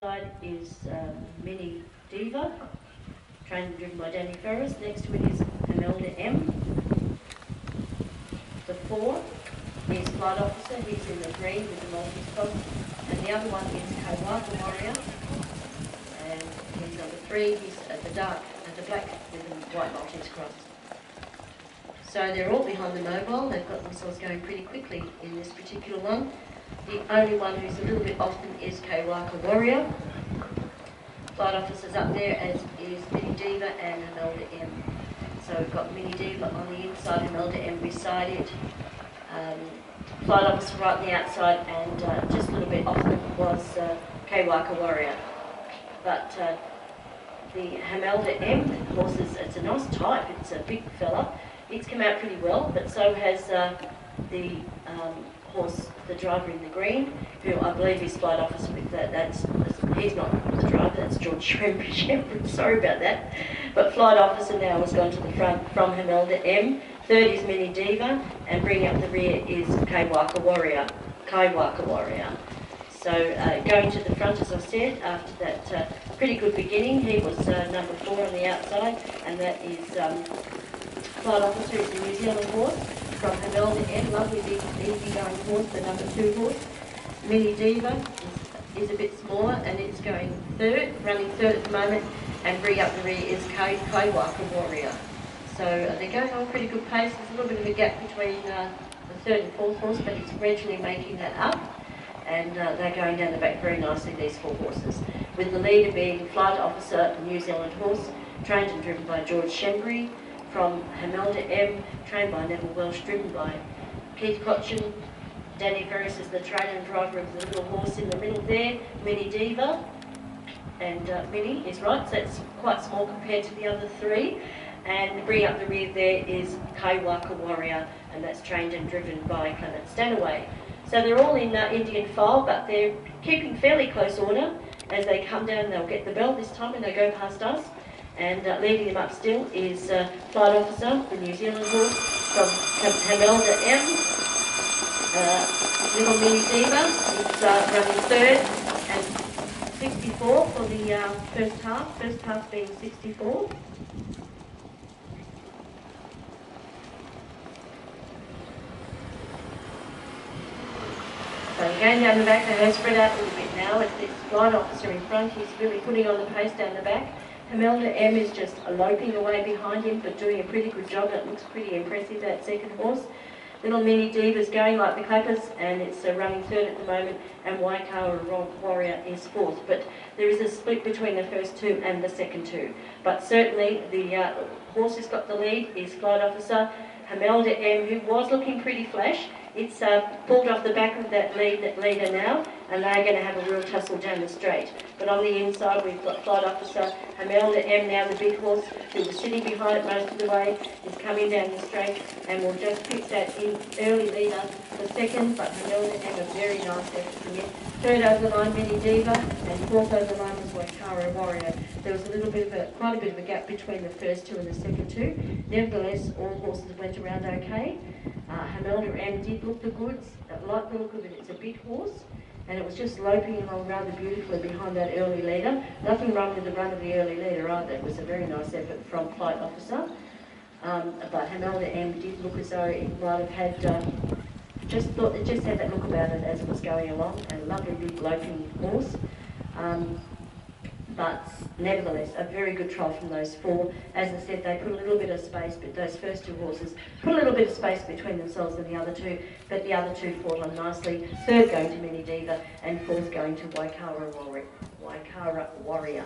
Side is Mini Diva, trained and driven by Danny Ferris. Next to it is Imelda M. The 4 is Flight Officer, he's in the green with the multi-spot. And the other one is Kaiwaka Warrior, and he's number 3, he's at the dark, at the black with the white Maltese cross. So they're all behind the mobile, they've got themselves going pretty quickly in this particular one. The only one who's a little bit off them is Kaiwaka Warrior. Flight Officer's up there, as is Mini Diva and Imelda M. So we've got Mini Diva on the inside, Imelda M beside it. Flight Officer right on the outside, and just a little bit off them was Kaiwaka Warrior. But the Imelda M horse it's a nice type, it's a big fella. It's come out pretty well, but so has the horse, the driver in the green, who I believe is Flight Officer with that. He's not the driver, that's George Shemp. Sorry about that. But Flight Officer now has gone to the front from Imelda M. Third is Mini Diva, and bringing up the rear is Kaiwaka Warrior. So going to the front, as I said, after that pretty good beginning, he was number 4 on the outside, and that is Flight Officer is the New Zealand horse from Imelda M. Lovely big easy going horse, the number 2 horse. Mini Diva is a bit smaller, and it's going third, running third at the moment, and bring up the rear is Kaiwaka Warrior. So they're going on pretty good pace. There's a little bit of a gap between the 3rd and 4th horse, but it's gradually making that up, and they're going down the back very nicely, these 4 horses, with the leader being Flight Officer, New Zealand horse, trained and driven by George Shembury, from Imelda M, trained by Neville Welsh, driven by Keith Cotchin. Danny Ferris is the trainer and driver of the little horse in the middle there, Mini Diva, and Mini is right, so it's quite small compared to the other 3. And bring up the rear there is Kaiwaka Warrior, and that's trained and driven by Clement Stanaway. So they're all in Indian file, but they're keeping fairly close order. As they come down, they'll get the bell this time and they go past us. And leading them up still is Flight Officer, the New Zealand horse, from Imelda M. Little Mini Diva, it's running 3rd, and 64 for the first half being 64. So going down the back, they have spread out a little bit now. It's this Flight Officer in front, he's really putting on the pace down the back. Imelda M is just loping away behind him, but doing a pretty good job. It looks pretty impressive, that second horse. Little Mini Diva's going like the clappers, and it's running 3rd at the moment, and Kaiwaka Warrior is 4th. But there is a split between the first 2 and the second 2. But certainly the horse who's got the lead is Flight Officer. Imelda M, who was looking pretty flash, it's pulled off the back of that leader now, and they're going to have a real tussle down the straight. But on the inside, we've got Flight Officer. Imelda M, now the big horse, who was sitting behind it most of the way, is coming down the straight, and we'll just pick that in early leader for second. But Imelda M, a very nice effort to get. 3rd over the line, Mini Diva, and 4th over the line was Kaiwaka Warrior. There was quite a bit of a gap between the first 2 and the second 2. Nevertheless, all horses went around okay. Imelda M did look the goods. I like the look of it. It's a big horse, and it was just loping along rather beautifully behind that early leader. Nothing wrong with the run of the early leader either. It was a very nice effort from Flight Officer. But Imelda M did look as though it might have had, it just had that look about it as it was going along, and a lovely big loping horse. But nevertheless, a very good trial from those 4. As I said, they put a little bit of space, but those first 2 horses put a little bit of space between themselves and the other 2, but the other 2 fought on nicely. 3rd going to Mini Diva, and 4th going to Kaiwaka Warrior.